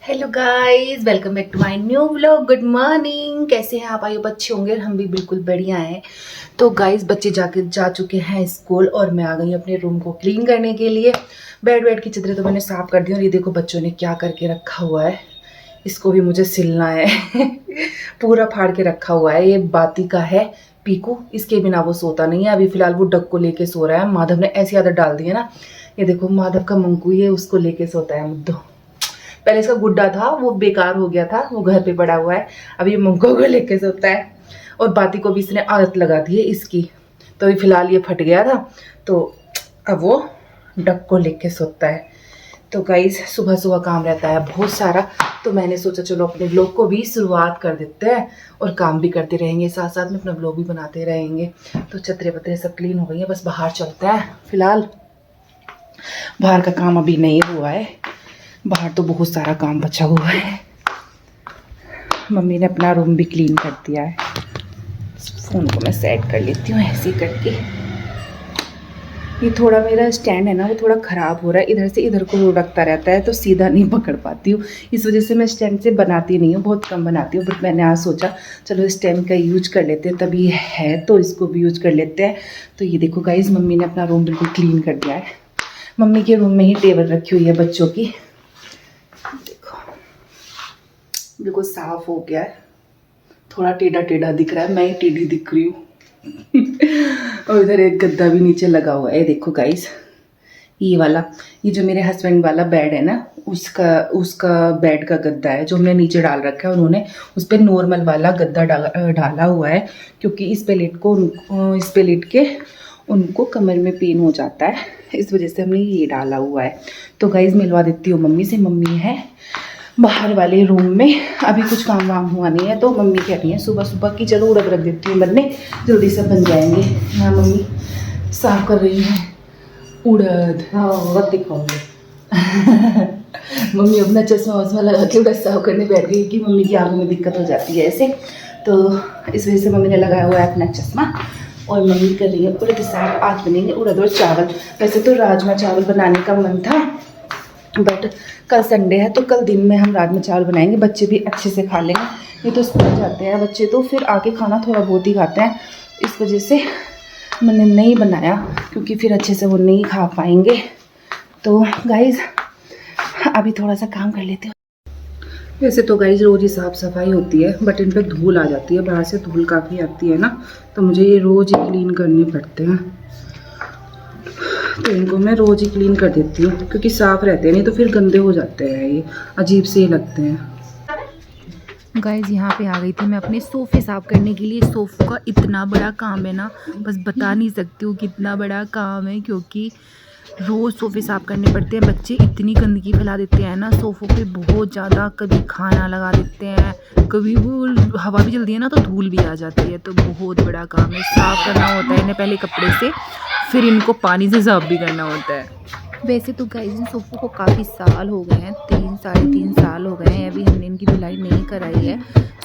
Hello guys, welcome back to my new vlog. Good morning. कैसे हैं आप? आइए बच्चे होंगे, हम भी बिल्कुल बढ़िया हैं। तो गाइस बच्चे जा चुके हैं स्कूल और मैं आ गई अपने रूम को क्लीन करने के लिए। बेड की चादरें तो मैंने साफ कर दी और ये देखो बच्चों ने क्या करके रखा हुआ है। इसको भी मुझे सिलना है पूरा फाड़ के रखा हुआ है। ये बाती का है पीकू, इसके बिना वो सोता नहीं है। अभी फिलहाल वो डक को लेके सो रहा है। माधव ने ऐसी आदत डाल दी है ना। ये देखो माधव का मंकू, ये उसको लेके सोता है मुद्दो। पहले इसका गुड्डा था, वो बेकार हो गया था, वो घर पे पड़ा हुआ है। अब ये मंको को लेके सोता है और बाती को भी इसने आदत लगा दी है इसकी। तो अभी फिलहाल ये फट गया था तो अब वो डक को लेके सोता है। तो गाइस सुबह सुबह काम रहता है बहुत सारा, तो मैंने सोचा चलो अपने व्लॉग को भी शुरुआत कर देते हैं और काम भी करते रहेंगे, साथ साथ में अपना व्लॉग भी बनाते रहेंगे। तो चतरे पतरे सब क्लीन हो गई है, बस बाहर चलते हैं। फिलहाल बाहर का काम अभी नहीं हुआ है, बाहर तो बहुत सारा काम बचा हुआ है। मम्मी ने अपना रूम भी क्लीन कर दिया है। फ़ोन को मैं सेट कर लेती हूँ ऐसे करके। ये थोड़ा मेरा स्टैंड है ना, वो थोड़ा ख़राब हो रहा है, इधर से इधर को लुढ़कता रहता है तो सीधा नहीं पकड़ पाती हूँ। इस वजह से मैं स्टैंड से बनाती नहीं हूँ, बहुत कम बनाती हूँ। बट मैंने आज सोचा चलो स्टैंड का यूज कर लेते हैं, तभी है तो इसको भी यूज कर लेते हैं। तो ये देखो गाइस, मम्मी ने अपना रूम बिल्कुल क्लीन कर दिया है। मम्मी के रूम में ही टेबल रखी हुई है बच्चों की, बिल्कुल साफ हो गया है। थोड़ा टेढ़ा टेढ़ा दिख रहा है, मैं ही टेढ़ी दिख रही हूँ और इधर एक गद्दा भी नीचे लगा हुआ है। देखो गाइस, ये वाला, ये जो मेरे हस्बैंड वाला बेड है ना, उसका बेड का गद्दा है जो हमने नीचे डाल रखा है। उन्होंने उस पर नॉर्मल वाला गद्दा डाला हुआ है क्योंकि इस पे लेट के उनको कमर में पेन हो जाता है, इस वजह से हमने ये डाला हुआ है। तो गाइस मिलवा देती हूँ मम्मी से। मम्मी है बाहर वाले रूम में, अभी कुछ काम वाम हुआ नहीं है तो मम्मी कह रही है सुबह सुबह की चलो उड़द रख देती हूँ बनने, जल्दी से बन जाएंगे। यहाँ मम्मी साफ कर रही है उड़द। हाँ वक्त दिखाऊंगी मम्मी अपना चश्मा वश्मा लगा के उड़द साफ करने बैठ गई कि मम्मी की आंखों में दिक्कत हो जाती है ऐसे, तो इस वजह से मम्मी ने लगाया हुआ है अपना चश्मा और मम्मी कर रही है उड़द साफ। आज बनेंगे उड़द और चावल। वैसे तो राजमा चावल बनाने का मन था बट कल संडे है तो कल दिन में हम राजमा चावल बनाएंगे, बच्चे भी अच्छे से खा लेंगे। ये तो स्कूल जाते हैं बच्चे तो फिर आके खाना थोड़ा बहुत ही खाते हैं, इस वजह से मैंने नहीं बनाया क्योंकि फिर अच्छे से वो नहीं खा पाएंगे। तो गाइज़ अभी थोड़ा सा काम कर लेते हैं। वैसे तो गाइज़ रोज़ ही साफ़ सफाई होती है बट इन पर धूल आ जाती है, बाहर से धूल काफ़ी आती है ना, तो मुझे ये रोज़ ही क्लीन करने पड़ते हैं। तो इनको मैं रोज़ ही क्लीन कर देती हूँ क्योंकि साफ़ रहते हैं, नहीं तो फिर गंदे हो जाते हैं, ये अजीब से ही लगते हैं। गाइज यहाँ पे आ गई थी मैं अपने सोफ़े साफ़ करने के लिए। सोफ़े का इतना बड़ा काम है ना, बस बता नहीं सकती हूँ कितना बड़ा काम है, क्योंकि रोज़ सोफ़े साफ़ करने पड़ते हैं। बच्चे इतनी गंदगी फैला देते हैं ना सोफ़ों पे बहुत ज़्यादा, कभी खाना लगा देते हैं, कभी वो हवा भी चलती है ना तो धूल भी आ जाती है। तो बहुत बड़ा काम है, साफ़ करना होता है इन्हें पहले कपड़े से, फिर इनको पानी से साफ़ भी करना होता है। वैसे तो गाइस इन सोफ़ों को काफ़ी साल हो गए हैं, 3-3.5 साल हो गए हैं, अभी हमने इनकी धुलाई नहीं कराई है।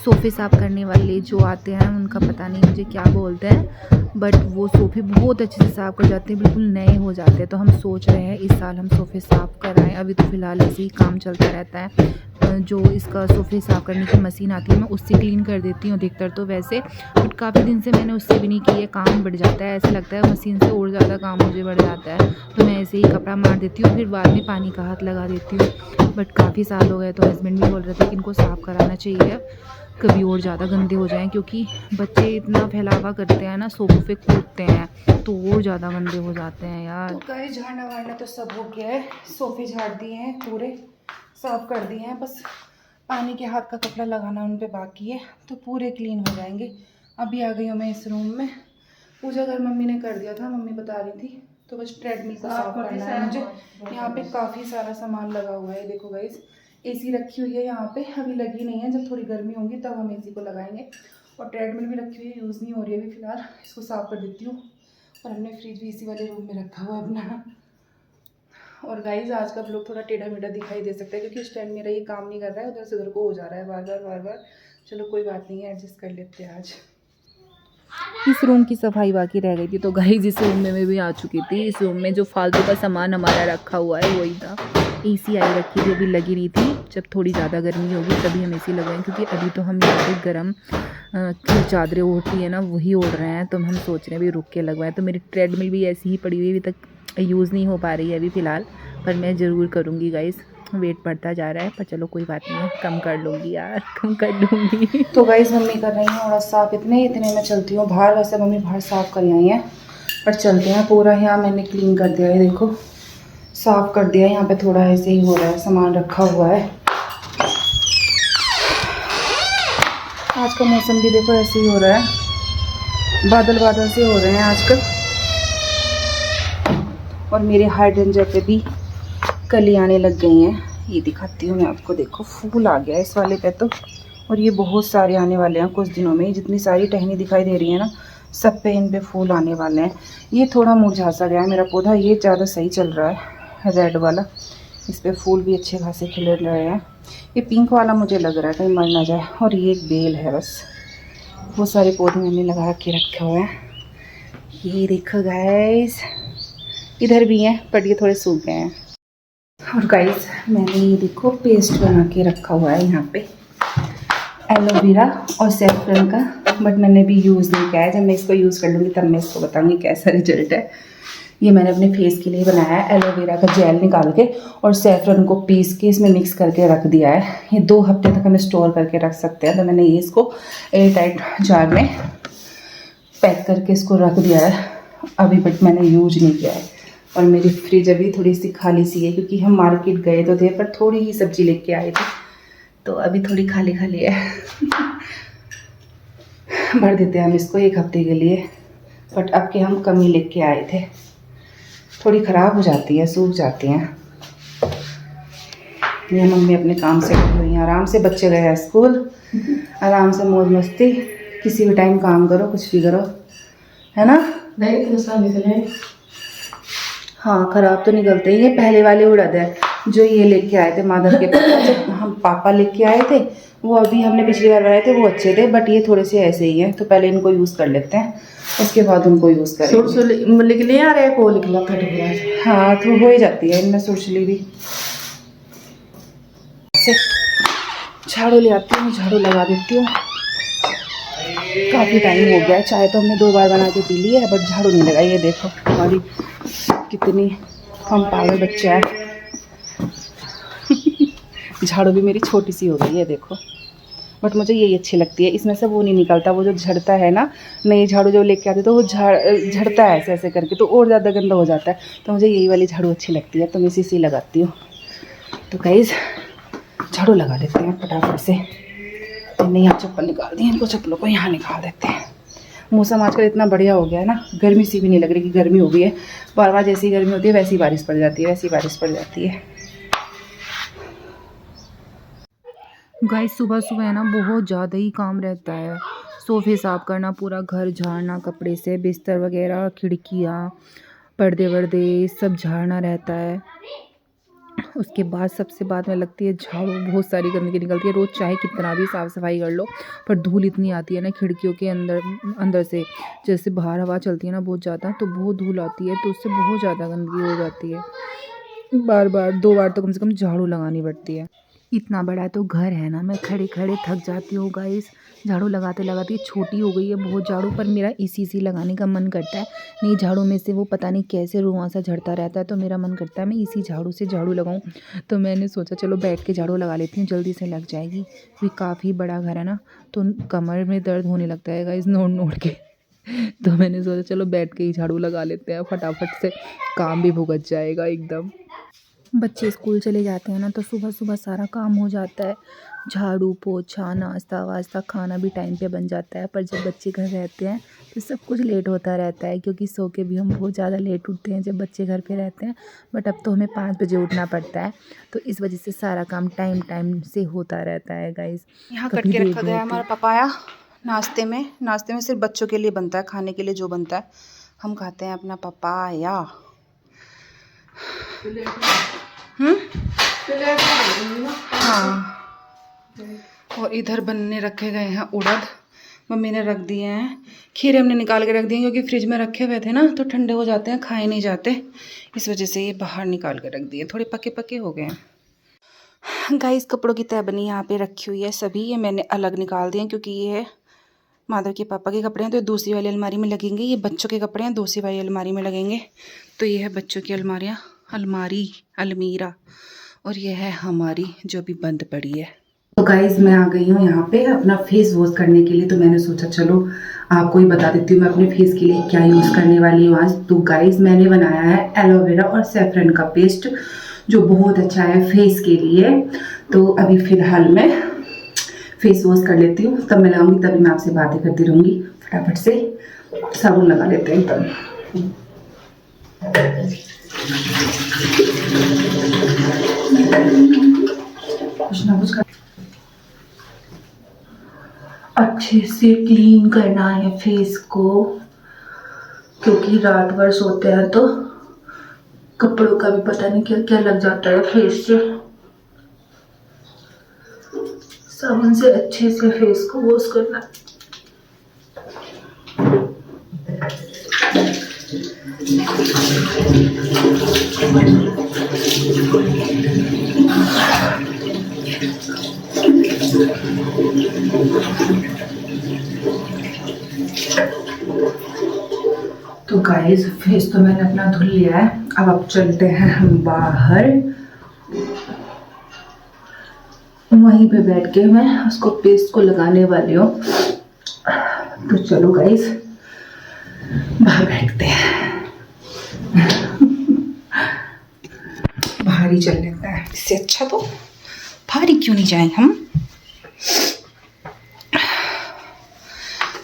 सोफ़े साफ़ करने वाले जो आते हैं उनका पता नहीं मुझे क्या बोलते हैं, बट वो सोफ़े बहुत अच्छे से साफ़ कर जाते हैं, बिल्कुल नए हो जाते हैं। तो हम सोच रहे हैं इस साल हम सोफ़े साफ़ कराएं। अभी तो फ़िलहाल ऐसे ही काम चलता रहता है। जो इसका सोफ़े साफ़ करने की मशीन आती है मैं उससे क्लीन कर देती हूँ अधिकतर तो वैसे, बट काफ़ी दिन से मैंने उससे भी नहीं की है। काम बढ़ जाता है, ऐसा लगता है मशीन से और ज़्यादा काम मुझे बढ़ जाता है, तो मैं ऐसे ही कपड़ा मार देती हूँ, फिर बाद में पानी का हाथ लगा देती हूँ। बट काफ़ी साल हो गए तो हस्बैंड भी बोल रहे थे कि इनको साफ़ कराना चाहिए, कभी और ज़्यादा गंदे हो जाएं, क्योंकि बच्चे इतना फैलावा करते हैं ना, सोफ़े पे कूदते हैं तो और ज़्यादा गंदे हो जाते हैं यार। तो गाइस झाड़ना वाड़ना तो सब हो गया है, सोफे झाड़ दिए हैं, पूरे साफ कर दिए हैं, बस पानी के हाथ का कपड़ा लगाना उन पे बाकी है, तो पूरे क्लीन हो जाएंगे। अभी आ गई हूँ मैं इस रूम में। पूजा घर मम्मी ने कर दिया था, मम्मी बता रही थी, तो बस ट्रेडमिल को साफ करना है मुझे। यहाँ पे काफ़ी सारा सामान लगा हुआ है, देखो गाइस एसी रखी हुई है यहाँ पे, अभी लगी नहीं है, जब थोड़ी गर्मी होगी तब हम एसी को लगाएंगे। और ट्रेडमिल भी रखी हुई है, यूज़ नहीं हो रही है अभी फ़िलहाल, इसको साफ़ कर देती हूँ। और हमने फ्रिज भी इसी वाले रूम में रखा हुआ है अपना। और गाइस आज का ब्लॉग थोड़ा टेढ़ा मेढ़ा दिखाई दे सकता है क्योंकि इस टाइम मेरा ये काम नहीं कर रहा है, उधर से उधर को हो जा रहा है बार बार। चलो कोई बात नहीं है, एडजस्ट कर लेते हैं आज। इस रूम की सफाई बाकी रह गई थी, तो गाइस इस रूम में मैं भी आ चुकी थी। इस रूम में जो फालतू का सामान हमारा रखा हुआ है वही था। एसी आई रखी थी, अभी लगी नहीं थी, जब थोड़ी ज़्यादा गर्मी होगी तभी हम एसी लगाएं, क्योंकि अभी तो हम यहाँ पे गर्म की चादरें ओढ़ती है ना वही ओढ़ रहे हैं, तो हम सोच रहे हैं अभी रुक के लगवाएं। तो मेरी ट्रेडमिल भी ऐसी ही पड़ी हुई है, अभी तक यूज़ नहीं हो पा रही है अभी फ़िलहाल, पर मैं ज़रूर करूँगी गाइस। वेट बढ़ता जा रहा है, पर चलो कोई बात नहीं है, कम कर लूँगी यार, कम कर लूँगी। तो गाइस मम्मी कर रही हैं थोड़ा साफ, इतने में चलती हूँ बाहर। वैसे मम्मी बाहर साफ़ कर आई हैं, पर चलते हैं। पूरा यहाँ मैंने क्लीन कर दिया है, देखो साफ़ कर दिया है। यहाँ पे थोड़ा ऐसे ही हो रहा है, सामान रखा हुआ है। आज का मौसम भी देखो ऐसे ही हो रहा है, बादल बादल से हो रहे हैं आजकल। और मेरे हाइड्रेंजर पे भी कली आने लग गई हैं, ये दिखाती हूँ मैं आपको। देखो फूल आ गया इस वाले पे तो, और ये बहुत सारे आने वाले हैं कुछ दिनों में। जितनी सारी टहनी दिखाई दे रही है ना, सब पे इन पे फूल आने वाले हैं। ये थोड़ा मुरझा सा गया है मेरा पौधा, ये ज़्यादा सही चल रहा है रेड वाला, इस पे फूल भी अच्छे खासे खिल रहे हैं। ये पिंक वाला मुझे लग रहा है कहीं मर ना जाए। और ये एक बेल है बस। बहुत सारे पौधे मैंने लगा के रखे हुए हैं, ये देखो गाइस। इधर भी हैं पर ये थोड़े सूख गए हैं। और गाइस मैंने ये देखो पेस्ट बना के रखा हुआ है यहाँ पे, एलोवेरा और सैफरन का, बट मैंने भी यूज़ नहीं किया है। जब मैं इसको यूज़ कर लूँगी तब मैं इसको बताऊँगी कैसा रिजल्ट है। ये मैंने अपने फेस के लिए बनाया है, एलोवेरा का जेल निकाल के और सैफरन को पीस के इसमें मिक्स करके रख दिया है। ये 2 हफ्ते तक हमें स्टोर करके रख सकते हैं। तो मैंने ये इसको एयर टाइट जार में पैक करके इसको रख दिया है अभी, बट मैंने यूज नहीं किया है। और मेरी फ्रिज अभी थोड़ी सी खाली सी है, क्योंकि हम मार्केट गए तो थे पर थोड़ी ही सब्जी लेके आए थे, तो अभी थोड़ी खाली खाली है। भर देते हैं हम इसको 1 हफ्ते के लिए, बट अब के हम कम ही लेके आए थे। थोड़ी ख़राब हो जाती है, सूख जाती हैं। ये मम्मी अपने काम से कर रही हैं आराम से। बच्चे गए हैं स्कूल, आराम से मौज मस्ती। किसी भी टाइम काम करो, कुछ भी करो, है ना। नहीं तो निकले। हाँ ख़राब तो निकलते ही। ये पहले वाले उड़द है जो ये लेके आए थे माधव के पापा, जब हम पापा लेके आए थे वो अभी हमने पिछली बार बनाए थे, वो अच्छे थे, बट ये थोड़े से ऐसे ही हैं। तो पहले इनको यूज़ कर लेते हैं, उसके बाद उनको यूज़ करेंगे। निकले आ रहे को निकला कट गया। हाँ तो हो ही जाती है इनमें सुरसली भी। से झाड़ू ले आती हूँ, झाड़ू लगा देती हूँ। काफ़ी टाइम हो गया है, चाय तो हमने 2 बार बना के पी ली है, बट झाड़ू नहीं लगाई। ये देखो हमारी कितनी हम पागल बच्चा है। झाड़ू भी मेरी छोटी सी हो गई है देखो, बट मुझे यही अच्छी लगती है। इसमें से वो नहीं निकलता, वो जो झड़ता है ना, नई झाड़ू जो लेके आते तो वो झड़ता है ऐसे ऐसे करके, तो और ज़्यादा गंदा हो जाता है। तो मुझे यही वाली झाड़ू अच्छी लगती है, तो मैं इसी से लगाती हूँ। तो गाइस झाड़ू लगा लेते हैं फटाफट से। नहीं यहाँ चप्पल निकाल दी, इनको चप्पलों को यहाँ निकाल देते हैं। मौसम आजकल इतना बढ़िया हो गया है ना, गर्मी सी भी नहीं लग रही कि गर्मी हो गई है। बार बार जैसी गर्मी होती है वैसी बारिश पड़ जाती है, वैसी बारिश पड़ जाती है। गाइस सुबह सुबह है ना बहुत ज़्यादा ही काम रहता है। सोफ़े साफ़ करना, पूरा घर झाड़ना कपड़े से, बिस्तर वगैरह, खिड़कियाँ, पर्दे वर्दे सब झाड़ना रहता है। उसके बाद सबसे बाद में लगती है झाड़ू। बहुत सारी गंदगी निकलती है, रोज़ चाहे कितना भी साफ़ सफाई कर लो, पर धूल इतनी आती है ना खिड़कियों के अंदर से। जैसे बाहर हवा चलती है ना बहुत ज़्यादा, तो बहुत धूल आती है, तो उससे बहुत ज़्यादा गंदगी हो जाती है। बार बार 2 बार तो कम से कम झाड़ू लगानी पड़ती है। इतना बड़ा तो घर है ना, मैं खड़े खड़े थक जाती हूँ गाइस। झाड़ू लगाते लगाते छोटी हो गई है बहुत झाड़ू, पर मेरा इसी लगाने का मन करता है। नई झाड़ू में से वो पता नहीं कैसे रुआं सा झड़ता रहता है, तो मेरा मन करता है मैं इसी झाड़ू से झाड़ू लगाऊं। तो मैंने सोचा चलो बैठ के झाड़ू लगा लेती हूँ, जल्दी से लग जाएगी। भी काफ़ी बड़ा घर है ना, तो कमर में दर्द होने लगता है गाइस नोड़ नोड़ के। तो मैंने सोचा चलो बैठ के ही झाड़ू लगा लेते हैं, फटाफट से काम भी भुगत जाएगा एकदम। बच्चे स्कूल चले जाते हैं ना, तो सुबह सुबह सारा काम हो जाता है। झाड़ू पोछा, नाश्ता वास्ता, खाना भी टाइम पे बन जाता है। पर जब बच्चे घर रहते हैं तो सब कुछ लेट होता रहता है, क्योंकि सो के भी हम बहुत ज़्यादा लेट उठते हैं जब बच्चे घर पे रहते हैं। बट अब तो हमें 5 बजे उठना पड़ता है, तो इस वजह से सारा काम टाइम से होता रहता है गाइस। यहाँ कट के रखा गया है हमारा पपाया नाश्ते में सिर्फ बच्चों के लिए बनता है, खाने के लिए जो बनता है हम खाते हैं अपना पपाया। हाँ, और इधर बनने रखे गए हैं उड़द, मम्मी ने रख दिए हैं। खीरे हमने निकाल के रख दिए क्योंकि फ्रिज में रखे हुए थे ना, तो ठंडे हो जाते हैं, खाए नहीं जाते, इस वजह से ये बाहर निकाल के रख दिए। थोड़े पके पके हो गए हैं। गाइस कपड़ों की तह बनी यहाँ पे रखी हुई है सभी। ये मैंने अलग निकाल दिए क्योंकि ये है माधव के पापा के कपड़े हैं तो दूसरी वाली अलमारी में लगेंगे। ये बच्चों के कपड़े हैं, दूसरी वाली अलमारी में लगेंगे। तो ये है बच्चों की अलमीरा और ये है हमारी जो अभी बंद पड़ी है। तो गाइज मैं आ गई हूँ यहाँ पे अपना फेस वॉश करने के लिए। तो मैंने सोचा चलो आपको ही बता देती हूँ मैं अपने फेस के लिए क्या यूज़ करने वाली हूँ आज। तो गाइज मैंने बनाया है एलोवेरा और सैफरन का पेस्ट जो बहुत अच्छा है फेस के लिए। तो अभी फ़िलहाल मैं फेस वॉश कर लेती हूँ, तब मैं लगाऊंगी, तभी मैं आपसे बातें करती रहूँगी। फटाफट से साबुन लगा लेते हैं तब। कुछ ना कुछ अच्छे से क्लीन करना है फेस को क्योंकि रात भर सोते हैं तो कपड़ों का भी पता नहीं क्या क्या लग जाता है फेस से। साबुन से अच्छे से फेस को वॉश करना। तो गाइस फेस तो मैंने अपना धुल लिया है। अब चलते हैं हम बाहर। वहीं पे बैठ के मैं उसको पेस्ट को लगाने वाली हूँ। तो चलो गाइस बाहर बैठते हैं। बाहर ही चल लेता है, इससे अच्छा तो बाहर ही क्यों नहीं जाएं हम।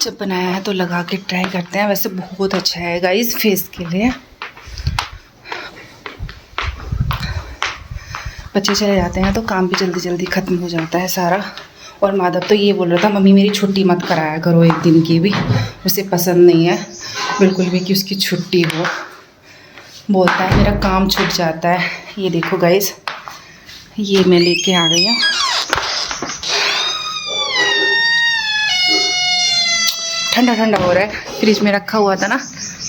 जब बनाया है तो लगा के ट्राई करते हैं। वैसे बहुत अच्छा है गाइस फेस के लिए। बच्चे चले जाते हैं तो काम भी जल्दी जल्दी ख़त्म हो जाता है सारा। और माधव तो ये बोल रहा था मम्मी मेरी छुट्टी मत कराया करो एक दिन की भी, उसे पसंद नहीं है बिल्कुल भी कि उसकी छुट्टी हो। बोलता है मेरा काम छूट जाता है। ये देखो गाइस ये मैं लेके आ गई हूँ। ठंडा ठंडा हो रहा है, फ्रिज में रखा हुआ था ना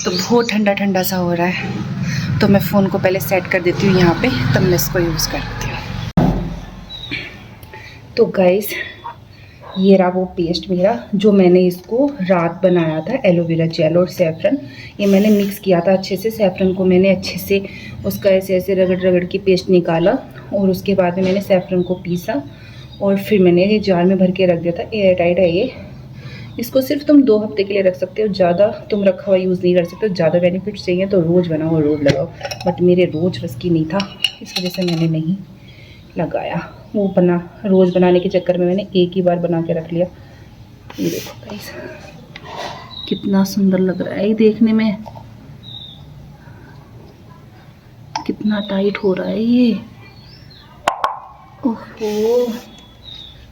तो बहुत ठंडा ठंडा सा हो रहा है। तो मैं फ़ोन को पहले सेट कर देती हूँ यहाँ पे, तब मैं इसको यूज़ करती हूँ। तो गाइस ये रहा वो पेस्ट मेरा जो मैंने इसको रात बनाया था। एलोवेरा जेल और सैफरन ये मैंने मिक्स किया था अच्छे से। सैफरन को मैंने अच्छे से उसका ऐसे ऐसे रगड़ रगड़ के पेस्ट निकाला और उसके बाद में मैंने सैफरन को पीसा और फिर मैंने ये जार में भर के रख दिया था। एयर टाइट है ये। इसको सिर्फ तुम 2 हफ्ते के लिए रख सकते हो, ज़्यादा तुम रखा हुआ यूज़ नहीं कर सकते हो। ज़्यादा बेनिफिट्स चाहिए तो रोज़ बनाओ और रोज़ लगाओ, बट मेरे रोज़ बस की नहीं था, इस वजह से मैंने नहीं लगाया। वो रोज़ बनाने के चक्कर में मैंने एक ही बार बना के रख लिया। ये देखो गाइस कितना सुंदर लग रहा है ये देखने में, कितना टाइट हो रहा है ये। ओहो।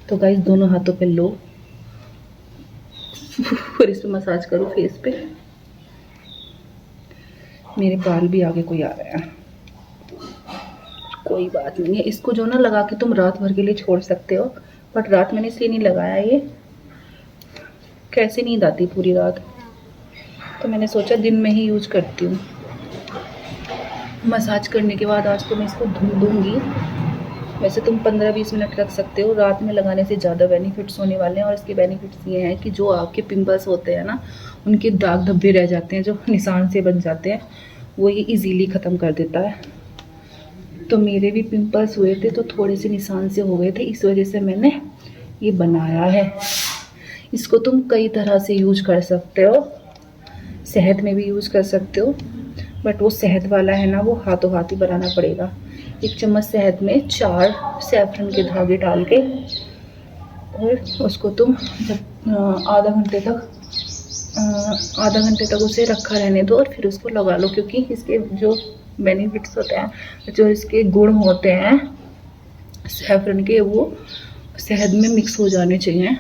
तो गाइस दोनों हाथों पे लो और इस पे मसाज करो फेस पे। मेरे बाल भी आगे कोई आ रहा है, कोई बात नहीं है। इसको जो ना लगा के तुम रात भर के लिए छोड़ सकते हो, बट रात मैंने इसलिए नहीं लगाया, ये कैसे नींद आती पूरी रात, तो मैंने सोचा दिन में ही यूज करती हूँ। मसाज करने के बाद आज तो मैं इसको धुल दूँगी। वैसे तुम 15-20 मिनट रख सकते हो, रात में लगाने से ज़्यादा बेनिफिट्स होने वाले हैं। और इसके बेनिफिट्स ये हैं कि जो आपके पिंपल्स होते हैं ना, उनके दाग धब्बे रह जाते हैं जो निशान से बन जाते हैं, वो ये इजीली ख़त्म कर देता है। तो मेरे भी पिंपल्स हुए थे तो थोड़े से निशान से हो गए थे, इस वजह से मैंने ये बनाया है। इसको तुम कई तरह से यूज कर सकते हो, शहद में भी यूज़ कर सकते हो, बट वो शहद वाला है ना, वो हाथों हाथ ही बनाना पड़ेगा। 1 चम्मच शहद में 4 सैफरन के धागे डाल के और उसको तुम जब आधा घंटे तक उसे रखा रहने दो और फिर उसको लगा लो, क्योंकि इसके जो बेनिफिट्स होते हैं, जो इसके गुण होते हैं सैफरन के, वो शहद में मिक्स हो जाने चाहिए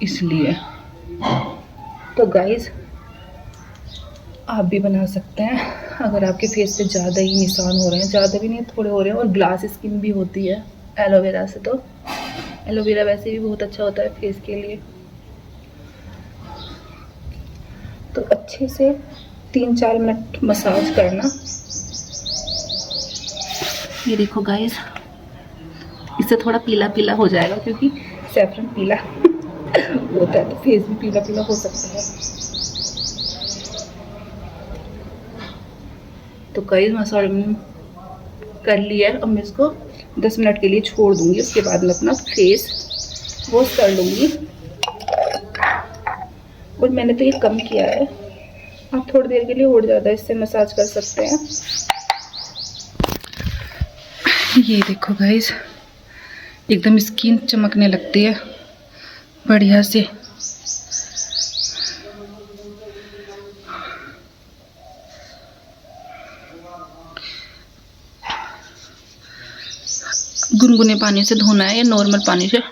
इसलिए। तो गाइस आप भी बना सकते हैं अगर आपके फेस पे ज़्यादा ही निशान हो रहे हैं, ज़्यादा भी नहीं थोड़े हो रहे हैं, और ग्लास स्किन भी होती है एलोवेरा से। तो एलोवेरा वैसे भी बहुत अच्छा होता है फेस के लिए। तो अच्छे से 3-4 मिनट मसाज करना। ये देखो गाइस इससे थोड़ा पीला पीला हो जाएगा, क्योंकि सैफरन पीला होता है तो फेस भी पीला पीला हो सकता है। तो गाइस मसाज कर लिया है, अब मैं इसको 10 मिनट के लिए छोड़ दूंगी। उसके बाद मैं अपना फेस वॉश कर लूँगी। और मैंने तो ये कम किया है, आप थोड़ी देर के लिए और ज़्यादा इससे मसाज कर सकते हैं। ये देखो गाइस, एकदम स्किन चमकने लगती है बढ़िया से। गुनगुने पानी से धोना है या नॉर्मल पानी से,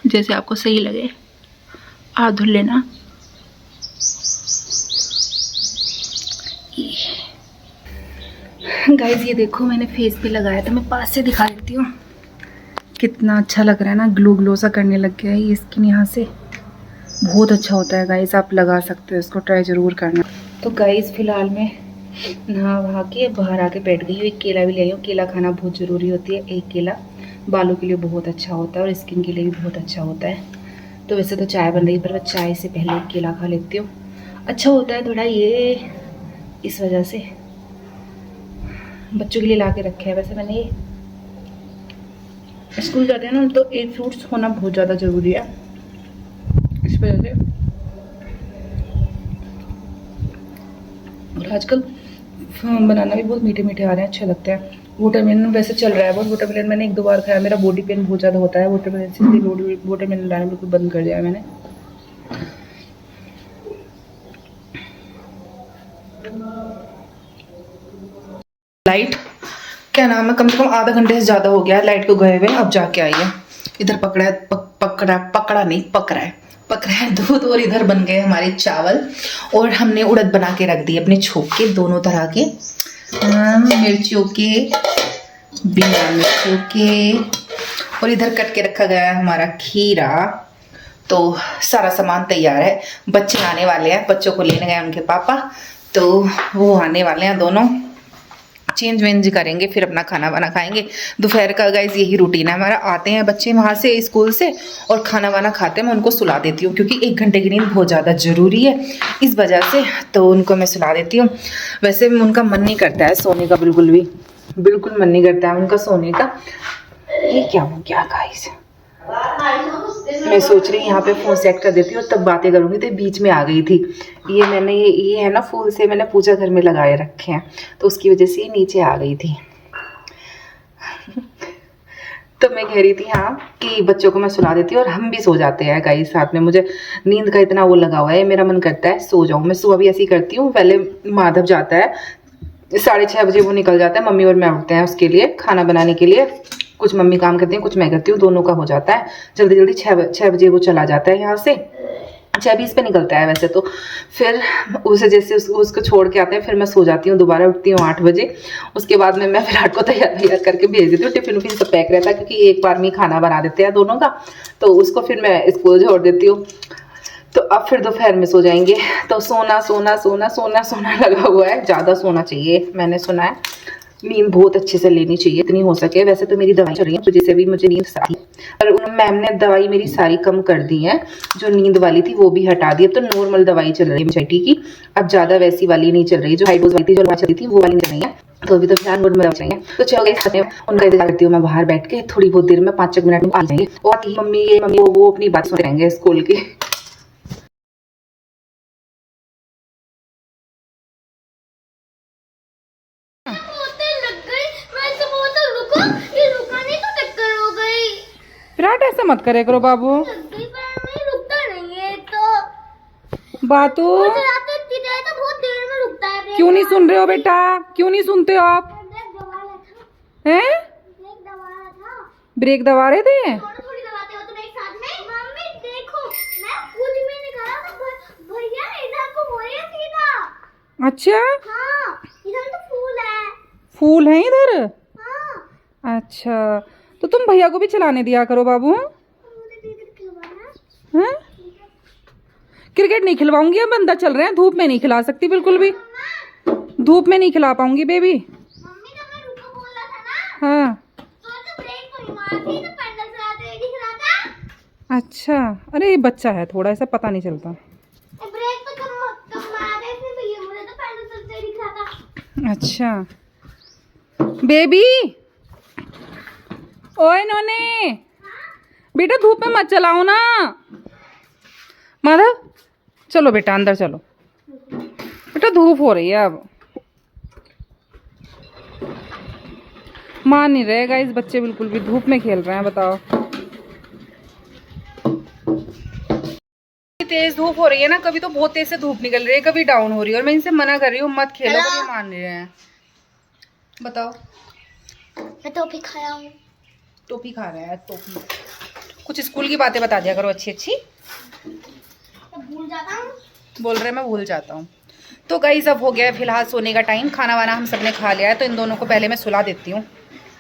जैसे आपको सही लगे आप धुल लेना। गाइस ये देखो मैंने फेस पे लगाया था, मैं पास से दिखा देती हूँ कितना अच्छा लग रहा है ना, ग्लो ग्लो सा करने लग गया है ये स्किन यहाँ से। बहुत अच्छा होता है गाइस, आप लगा सकते हो इसको, ट्राई ज़रूर करना। तो गाइस फिलहाल मैं नहा वहा के बाहर आके बैठ गई हूँ। एक केला भी ले आई हूँ, केला खाना बहुत ज़रूरी होती है। एक केला बालों के लिए बहुत अच्छा होता है और स्किन के लिए भी बहुत अच्छा होता है। तो वैसे तो चाय बन रही है, पर मैं चाय से पहले एक केला खा लेती हूँ, अच्छा होता है थोड़ा ये, इस वजह से। बच्चों के लिए ला के रखे हैं वैसे मैंने, ये स्कूल जाते हैं ना तो एक फ्रूट्स होना बहुत ज़्यादा ज़रूरी है, इस वजह से। और आजकल बनाना भी बहुत मीठे मीठे आ रहे हैं, अच्छे लगते हैं। वाटरमेलन वैसे चल रहा है बहुत, वाटरमेलन मैंने 1-2 बार खाया, मेरा बॉडी पेन बहुत ज़्यादा होता है वाटरमेलन से, इसलिए वाटरमेलन लाना बिल्कुल बंद कर दिया है मैंने। लाइट क्या नाम है, कम से कम आधा घंटे से ज़्यादा हो गया है लाइट को गए हुए, अब जाके आई है। इधर पक रहा है दूध, और इधर बन गए हमारे चावल। और हमने उड़द बना के रख दिए अपने छोंक के, दोनों तरह के, मिर्चियों के, बिना मिर्चों के। और इधर कट के रखा गया है हमारा खीरा। तो सारा सामान तैयार है। बच्चे आने वाले हैं, बच्चों को लेने गए उनके पापा, तो वो आने वाले हैं, दोनों चेंज वेंज करेंगे, फिर अपना खाना वाना खाएंगे। दोपहर का गाइस यही रूटीन है हमारा। आते हैं बच्चे वहाँ से स्कूल से और खाना वाना खाते हैं, मैं उनको सुला देती हूँ क्योंकि 1 घंटे की नींद बहुत ज़्यादा ज़रूरी है इस वजह से, तो उनको मैं सुला देती हूँ। वैसे उनका मन नहीं करता है सोने का, बिल्कुल मन नहीं करता है उनका सोने का। ये क्या हो गया गाइस, मैं सोच रही यहाँ पे फ़ोन सेट कर देती हूँ तब बातें करूँगी, तो बीच में आ गई थी। ये मैंने ये है ना फूल से मैंने पूजा घर में लगाए रखे हैं, तो उसकी वजह से ये नीचे आ गई थी। तो मैं कह रही थी हाँ कि बच्चों को मैं सुला देती हूँ और हम भी सो जाते हैं गाइस साथ में। मुझे नींद का इतना वो लगा हुआ है, मेरा मन करता है सो जाऊँ। मैं सुबह भी ऐसी करती हूँ। पहले माधव जाता है 6:30 बजे, वो निकल जाता है, मम्मी और मैं उठते हैं उसके लिए खाना बनाने के लिए। कुछ मम्मी काम करती हैं, कुछ मैं करती हूँ, दोनों का हो जाता है जल्दी जल्दी। 6 बजे वो चला जाता है यहाँ से, 6:20 पे निकलता है वैसे तो। फिर उसे जैसे उसको छोड़ के आते हैं, फिर मैं सो जाती हूँ, दोबारा उठती हूँ 8 बजे। उसके बाद में मैं विराट को तैयार करके भेज देती हूँ, टिफिन उफिन सब पैक रहता है क्योंकि एक बार में खाना बना देते हैं दोनों का, तो उसको फिर मैं स्कूल छोड़ देती हूँ। तो अब फिर दोपहर में सो जाएंगे। तो सोना लगा हुआ है, ज़्यादा सोना चाहिए, मैंने सुना है नींद बहुत अच्छे से लेनी चाहिए इतनी हो सके। वैसे तो मेरी दवाई चल रही है तो जिससे भी मुझे नींद सारी, पर मैम ने दवाई मेरी सारी कम कर दी है, जो नींद वाली थी वो भी हटा दी। अब तो नॉर्मल दवाई चल रही है एंजाइटी की, अब ज़्यादा वैसी वाली नहीं चल रही, जो हाई डोज वाली थी जो चल रही थी वो वाली नहीं चल रही है। तो अभी तो ध्यान बोर्ड में दवा चाहिए। तो चलो उनका इंतजार करती हूँ मैं बाहर बैठ के, थोड़ी बहुत देर में 5 मिनट में आ जाएंगे। और मम्मी वो अपनी बात सुन रहेंगे स्कूल की। विराट ऐसा मत करे करो बाबू, रुकता नहीं है तो बातू तो बहुत देर में रुकता है। क्यों नहीं सुन रहे हो बेटा, क्यों नहीं सुनते हो आप? हैं ब्रेक दबा रहे थे? थोड़ी दबाते हो तुम एक साथ में। मम्मी देखो मैं कुछ भी नहीं करा, तो भैया इधर को बोले सीधा। अच्छा हाँ इधर तो फूल है। फूल है इधर? हाँ अच्छा तो तुम भैया को भी चलाने दिया करो बाबू। हैं? क्रिकेट नहीं खिलवाऊंगी, अब बंदा चल रहे हैं, धूप में नहीं खिला सकती बिल्कुल भी, धूप में नहीं खिला पाऊंगी बेबी। मम्मी जब मैं रुको बोला था ना, हाँ तो ब्रेक तो थी तो पैदल चलाते हुए दिख रहा था। अच्छा, अरे ये बच्चा है थोड़ा ऐसा पता नहीं चलता। ब्रेक पे कम मारा था इसने भैया, मुझे तो पैदल चलते हुए दिख रहा था। अच्छा बेबी, ओए नोने, बेटा धूप में मत चलाओ ना। माधव चलो बेटा अंदर चलो, बेटा धूप हो रही है अब। मान नहीं रहे गाइस बच्चे, बिल्कुल भी धूप में खेल रहे हैं। बताओ, तेज धूप हो रही है ना, कभी तो बहुत तेज से धूप निकल रही है, कभी डाउन हो रही है, और मैं इनसे मना कर रही हूँ मत खेलो, पर ये मान नहीं रहे हैं। बताओ, मैं टोपी खाया हूँ। टोपी खा रहा है, टोपी। कुछ स्कूल की बातें बता दिया करो अच्छी अच्छी। तो भूल जाता हूँ। बोल रहे मैं भूल जाता हूँ। तो गाइस अब हो गया है फिलहाल सोने का टाइम, खाना वाना हम सबने खा लिया है, तो इन दोनों को पहले मैं सुला देती हूँ।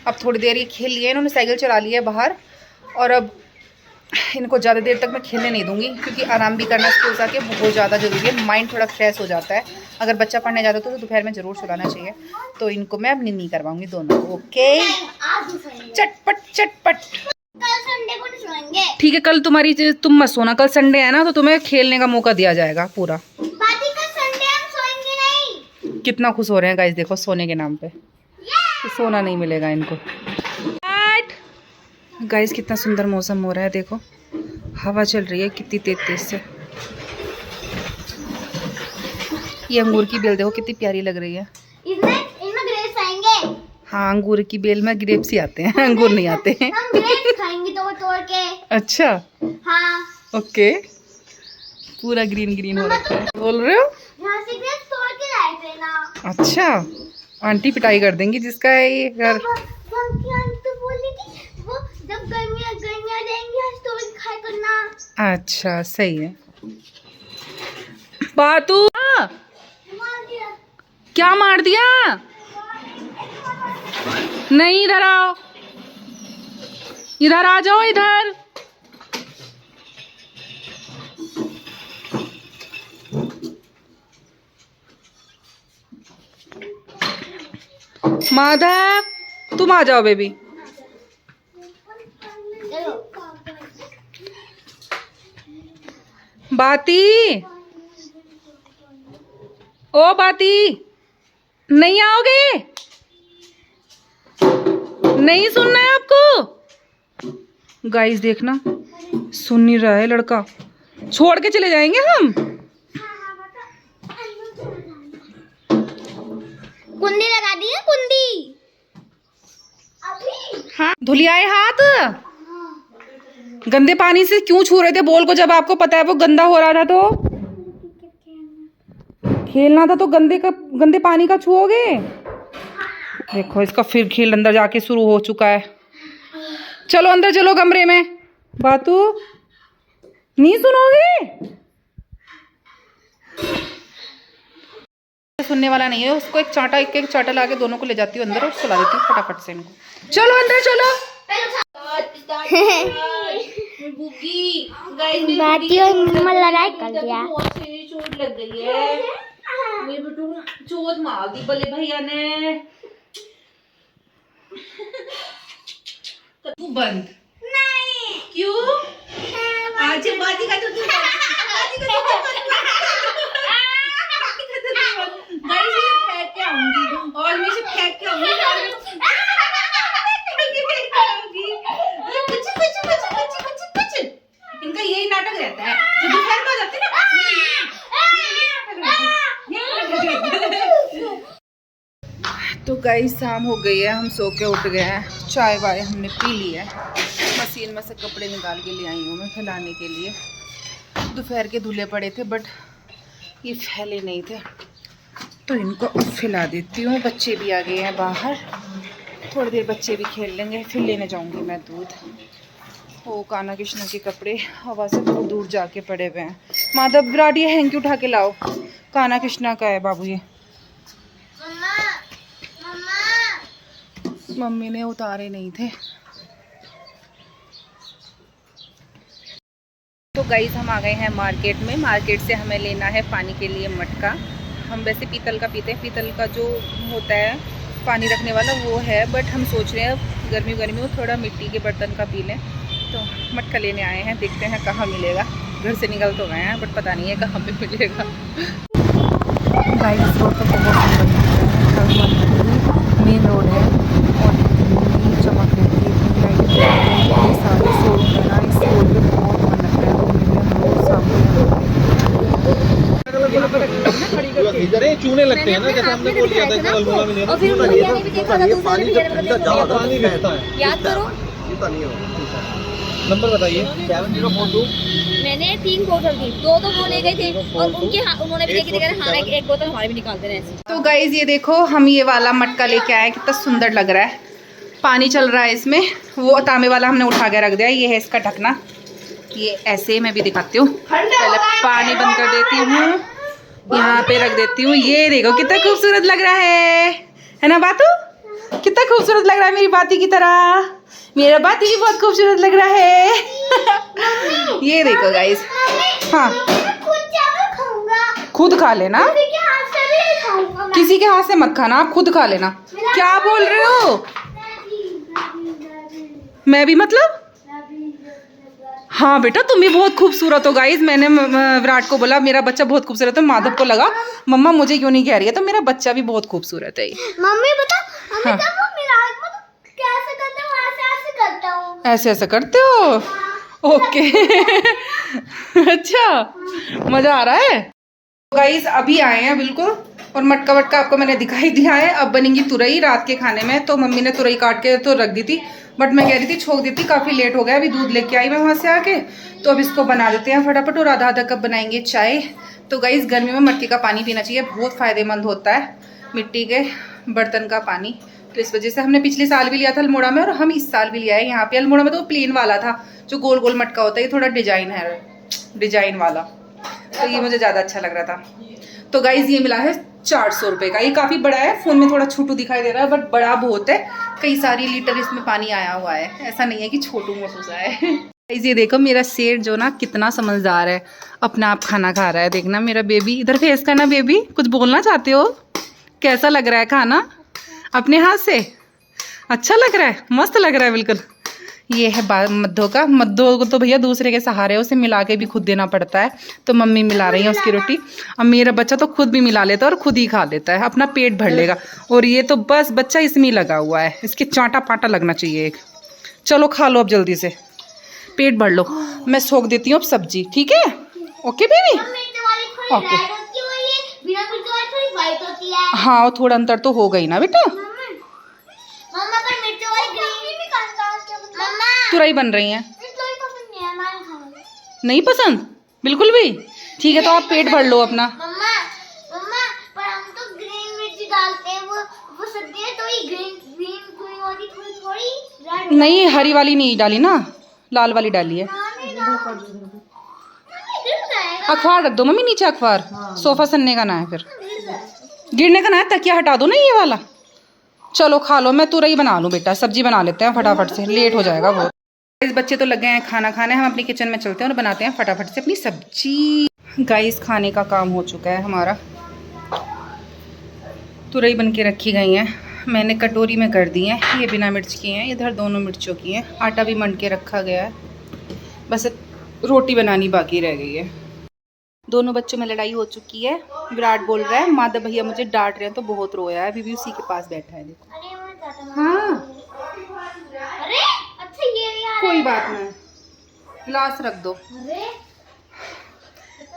अब थोड़ी देर ये खेल लिए, इन्होंने साइकिल चला ली है बाहर, और अब इनको ज़्यादा देर तक मैं खेलने नहीं दूंगी, क्योंकि आराम भी करना स्कूल से आके बहुत ज़्यादा ज़रूरी है, माइंड थोड़ा फ्रेश हो जाता है। अगर बच्चा पढ़ने जाता तो दोपहर में ज़रूर सुलाना चाहिए। तो इनको मैं अब नहीं करवाऊंगी दोनों को। ओके, आज ही सोएंगे। चटपट चटपट। कल संडे को नहीं सोएंगे। ठीक है, कल तुम मत सोना, कल संडे है ना, तो तुम्हें खेलने का मौका दिया जाएगा पूरा। बाकी कल संडे हम सोएंगे नहीं। कितना खुश हो रहे हैं गाइस, देखो सोने के नाम पे, तो सोना नहीं मिलेगा इनको। गाइस कितना सुंदर मौसम हो रहा है, देखो हवा चल रही है कितनी तेज तेज से। ये अंगूर की बेल देखो कितनी प्यारी लग रही है। इनमें ग्रेप्स आएंगे। हाँ, अंगूर की बेल में ग्रेप्स ही आते हैं, अंगूर नहीं आते हैं। हम ग्रेप्स खाएंगे तोड़ तोड़ के। अच्छा, हाँ। ओके, पूरा ग्रीन ग्रीन हो रखा है। बोल रहे हो? यहाँ से ग्रेप्स तोड़ के लाए थे ना। अच्छा, आंटी पिटाई कर देंगी जिसका है ये घर। आंटी बोली थी वो जब गर्मियाँ रहेंगी आज तोड़ के खाया करना। अच्छा सही है। बातू क्या मार दिया? नहीं, इधर आओ, इधर आ जाओ, इधर। माधव तुम आ जाओ बेबी। बाती, ओ बाती, नहीं आओगे? नहीं सुनना है आपको? गाइस देखना, सुन नहीं रहा है लड़का, छोड़ के चले जाएंगे हम। कुंडी लगा दी है, कुंडी अभी। हाँ, धुलियाए हाथ, गंदे पानी से क्यों छू रहे थे बॉल को, जब आपको पता है वो गंदा हो रहा था? तो खेलना था तो गंदे पानी का छुओगे? देखो इसका फिर खेल अंदर जाके शुरू हो चुका है। चलो अंदर चलो कमरे में। बातू नहीं सुनोगे? सुनने वाला नहीं है, उसको एक चांटा लाके दोनों को ले जाती हूँ अंदर और सुला देती हूँ फटाफट से इनको। चलो अंदर चलो। बाती और मम्मा लड़ाई कर लिया। चोट लग गई है मेरे बेटू, चोट मार दी बल्ले भैया ने। तू बंद नहीं। क्यों? आज बाजी का तो फेंक के आऊंगी और मैं इसे फेंक के आऊंगी। इनका यही नाटक रहता है जब दोपहर में जाते हैं ना। तो गाइस शाम हो गई है, हम सो के उठ गए हैं, चाय वाय हमने पी ली है, मशीन में से कपड़े निकाल के ले आई हूँ मैं फैलाने के लिए। दोपहर के धुले पड़े थे बट ये फैले नहीं थे, तो इनको फैला देती हूँ। बच्चे भी आ गए हैं बाहर, थोड़ी देर बच्चे भी खेल लेंगे, फिर लेने जाऊँगी मैं दूध। वो कान्हा कृष्णा के कपड़े हवा से दूर दूर जाके पड़े हुए हैं। माधव विराट ये हैंकी उठा के लाओ, कान्हा कृष्णा का है बाबू ये। मम्मी ने उतारे नहीं थे। तो गाइस हम आ गए हैं मार्केट में। मार्केट से हमें लेना है पानी के लिए मटका। हम वैसे पीतल का पीते हैं, पीतल का जो होता है पानी रखने वाला वो है, बट हम सोच रहे हैं गर्मी गर्मी में थोड़ा मिट्टी के बर्तन का पी लें। तो मटका लेने आए हैं, देखते हैं कहाँ मिलेगा। घर से निकल तो गए हैं बट पता नहीं है कहाँ पे मिलेगा। गाइस रोड तो बहुत सुंदर है, मेन रोड है और इतनी चमक रहती है, इतनी लाइट ये सारे शोरूम है ना, इस रोड पे बहुत मन लगता है घूमने में। बहुत सामने चूने लगते हैं ना, जैसे हमने बोल दिया था अल्मोड़ा में लेना, पानी बहता है। याद करो नंबर बताइए। 7042। मैंने 3 बोतल दी, 2 तो वो ले गए थे और उनके उन्होंने भी देखी हाँ एक बोतल हमारे भी निकालते रहे। तो गाइज ये देखो हम ये वाला मटका लेके आए, कितना सुंदर लग रहा है। पानी चल रहा है इसमें, वो तांबे वाला हमने उठा के रख दिया। ये है इसका ढकना, ये ऐसे मैं भी दिखाती हूँ। पहले पानी बंद कर देती हूँ, यहाँ पे रख देती हूँ। ये देखो कितना खूबसूरत लग रहा है ना बातू? कितना खूबसूरत लग रहा है मेरी बाती की तरह। मेरा बाती भी बहुत खूबसूरत लग रहा है। ये देखो गाइस। हाँ खुद खा लेना, किसी के हाथ से मत खाना, आप खुद खा लेना। क्या बोल रहे हो? मैं भी मतलब? हाँ बेटा तुम भी बहुत खूबसूरत हो। गाइस मैंने विराट को बोला मेरा बच्चा बहुत खूबसूरत है, माधव को लगा मम्मा मुझे क्यों नहीं कह रही है, तो मेरा बच्चा भी बहुत खूबसूरत है। मम्मी बता हाँ। कैसे करते हो? ऐसे करता हूँ। ऐसे ऐसे करते हो? ओके। अच्छा मजा आ रहा है। गाइस अभी आए हैं बिल्कुल, और मटका वटका आपको मैंने दिखाई दिया है। अब बनेंगी तुरई रात के खाने में। तो मम्मी ने तुरई काट के तो रख दी थी, बट मैं कह रही थी छोड़ दी थी, काफ़ी लेट हो गया। अभी दूध लेके आई मैं वहाँ से आके, तो अब इसको बना देते हैं फटाफट। और आधा आधा कप बनाएंगे चाय। तो गाइस गर्मी में मटके का पानी पीना चाहिए, बहुत फ़ायदेमंद होता है मिट्टी के बर्तन का पानी। तो इस वजह से हमने पिछले साल भी लिया था अल्मोड़ा में, और हम इस साल भी लिया है यहाँ पे। अल्मोड़ा में तो प्लेन वाला था, जो गोल गोल मटका होता है, ये थोड़ा डिजाइन है, डिजाइन वाला। तो ये मुझे ज़्यादा अच्छा लग रहा था। तो गाइज ये मिला है 400 रुपये का। ये काफ़ी बड़ा है, फ़ोन में थोड़ा छोटू दिखाई दे रहा है बट बड़ा बहुत है। कई सारी लीटर इसमें पानी आया हुआ है, ऐसा नहीं है कि छोटू मोटू सा है। गाइज ये देखो मेरा शेर जो ना कितना समझदार है, अपना आप खाना खा रहा है। देखना मेरा बेबी, इधर फेस करना बेबी। कुछ बोलना चाहते हो? कैसा लग रहा है खाना अपने हाथ से? अच्छा लग रहा है, मस्त लग रहा है बिल्कुल। ये है मद्धो का। मद्धो को तो भैया दूसरे के सहारे उसे मिला के भी खुद देना पड़ता है, तो मम्मी मिला रही है उसकी रोटी। अब मेरा बच्चा तो खुद भी मिला लेता है और खुद ही खा लेता है, अपना पेट भर लेगा। और ये तो बस बच्चा इसमें लगा हुआ है, इसके चांटा पाटा लगना चाहिए एक। चलो खा लो अब जल्दी से, पेट भर लो। मैं सोख देती हूँ अब सब्जी, ठीक है? Okay baby, okay. हाँ और थोड़ा अंतर तो हो गई ना बेटा। तुरई बन रही हैं, नहीं पसंद बिल्कुल भी? ठीक है तो आप पेट भर लो अपना। मम्मा पर हम तो ग्रीन मिर्ची डालते हैं, वो सब्जी है तो ये ग्रीन वाली थोड़ी नहीं हरी वाली नहीं डाली ना, लाल वाली डाली है। अखबार रख दो मम्मी नीचे, अखबार। सोफा सन्ने का ना है, फिर गिरने का ना है। तकिया हटा दो ना ये वाला। चलो खा लो, मैं तुरई बना लूँ बेटा, सब्जी बना लेते हैं फटाफट से, लेट हो जाएगा बहुत। इस बच्चे तो लग गए हैं खाना खाने, हम अपनी किचन में चलते हैं और बनाते हैं फटाफट से अपनी सब्जी। गाइस खाने का काम हो चुका है हमारा, तुरई बन के रखी गई हैं, मैंने कटोरी में कर दी हैं। ये बिना मिर्च की हैं, इधर दोनों मिर्चों की हैं। आटा भी मंड के रखा गया है, बस रोटी बनानी बाकी रह गई है। दोनों बच्चों में लड़ाई हो चुकी है। विराट बोल रहा है माधव भैया मुझे डांट रहे हैं, तो बहुत रोया है। अभी भी उसी के पास बैठा है, देखो। हाँ अरे अच्छा ये भी आ कोई बात नहीं, गिलास रख दो।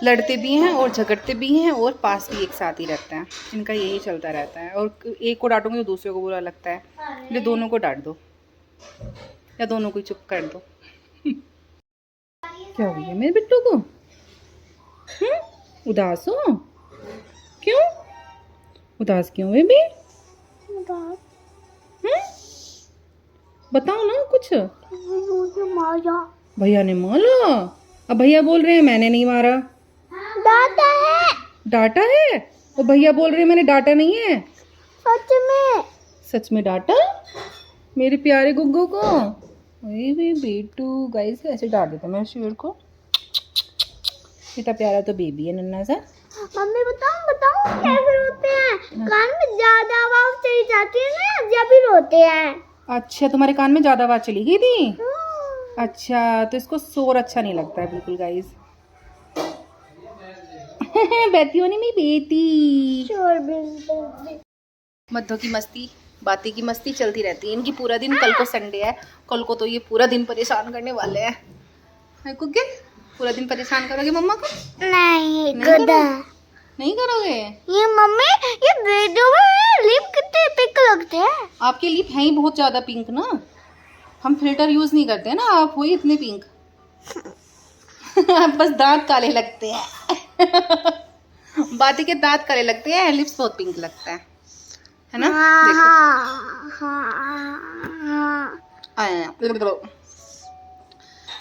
लड़ते भी हैं और झगड़ते भी हैं और पास भी एक साथ ही रहते हैं, इनका यही चलता रहता है। और एक को डांटोगे तो दूसरे को बुरा लगता है, इसलिए दोनों को डांट दो या दोनों को चुप कर दो। क्या हो गया मेरे बिट्टू को? उदास हो? क्यों उदास क्यों बेबी? बताओ ना कुछ। भैया ने मारा? अब भैया बोल रहे हैं मैंने नहीं मारा। डाटा है, डांटा है? और भैया बोल रहे हैं मैंने डांटा नहीं है। सच में? सच में डांटा मेरे प्यारे गुग्गू को? अरे बेटू गाइस ऐसे डांट देता मेरे शेर को। इतना प्यारा तो बेबी है नन्ना सा। मम्मी बताऊं कैसे रोते हैं? कान में ज्यादा आवाज चली जाती है ना जब भी रोते हैं। अच्छा, तुम्हारे कान में ज़्यादा आवाज़ चली गई थी? अच्छा, तो इसको शोर अच्छा नहीं लगता है बिल्कुल गाइस। बेटी होनी मेरी बेटी। मध्य की मस्ती, बातें की मस्ती चलती रहती है इनकी पूरा दिन। कल को संडे है, कल को तो ये पूरा दिन परेशान करने वाले हैं। है कुकी? पूरा दिन परेशान करोगे मम्मा को? नहीं नहीं करोगे? ये मम्मी, ये वीडियो में लिप कितने पिंक लगते हैं। आपके लिप हैं ही बहुत ज़्यादा पिंक ना, हम फिल्टर यूज़ नहीं करते ना, आप हो ही इतने पिंक। बस दांत काले लगते हैं। बाती के दांत काले लगते हैं, लिप्स बहुत पिंक लगता है ना? देखो।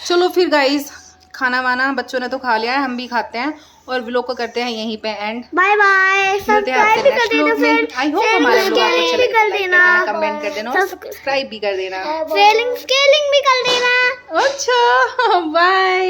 चलो फिर गाइस, खाना वाना बच्चों ने तो खा लिया है, हम भी खाते हैं और व्लॉग को करते हैं यहीं पे एंड। Bye bye. सब्सक्राइब भी कर देना फ्रेंड। आई होप हमारा व्लॉग आपको अच्छा लगे, कर लाइक देना, कर देना, कमेंट कर देना और सब्सक्राइब भी कर देना। स्केलिंग भी कर देना। अच्छा, बाय।